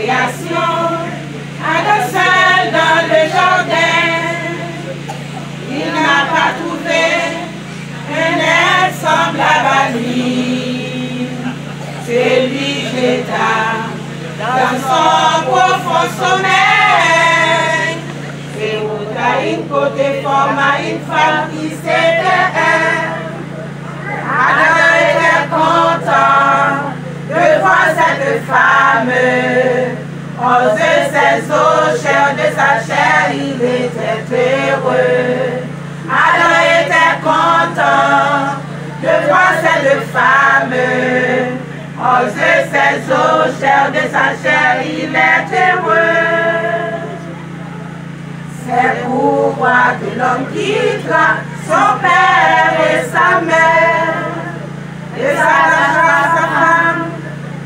création, Adam seul dans le jardin. Il n'a pas trouvé un être semblable à lui. C'est lui jeta dans son profond sommeil. C'est une côté forme à une femme qui s'éteint. Adam était content de voir cette femme. Aux ses os, chair de sa chair, il était heureux. Adam était content de voir cette femme. Aux ses os, chair de sa chair, il est heureux. C'est pourquoi que l'homme quittera son père et sa mère, et s'attachera à sa femme,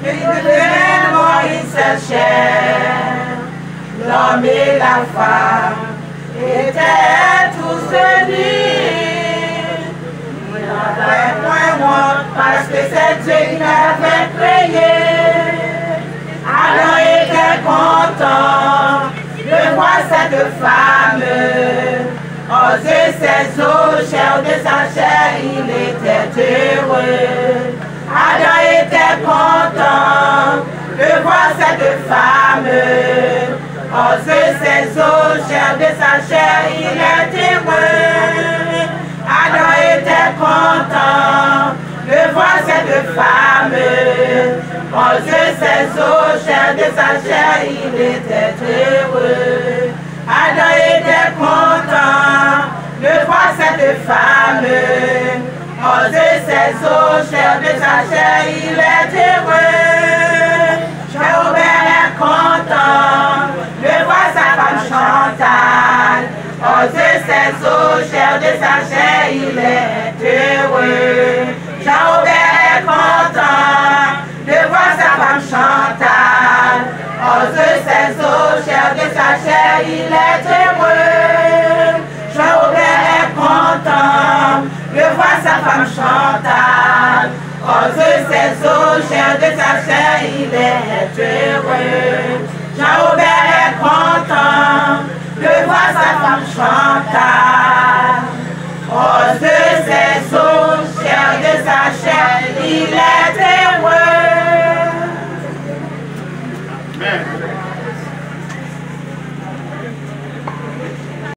et ils deviendront une seule chair. L'homme et la femme étaient tous unis. Ils n'avaient point honte parce que c'est Dieu qui l'avait créé. Adam était content de voir cette femme. Aux ses os, chair de sa chair, il était heureux. Adam était content de voir cette femme. Aux ses os, chair de sa chair, il est heureux. Adam était content de voir cette femme. Aux ses os, chair de sa chair, il était heureux. Adam était content de voir cette femme. Aux ses os, chair de sa chair, il est heureux. Jéhovah est content de voir sa femme Chantal. Aux ses os, chair de sa chair, il est heureux. Jéhovah est content de voir sa femme Chantal. Aux ses os, chair de sa chair, il est heureux. Jéhovah est content de voir sa femme Chantal. Aux ses os, chair de sa chair, il est heureux. Jéhovah est content de voir sa femme Chantal.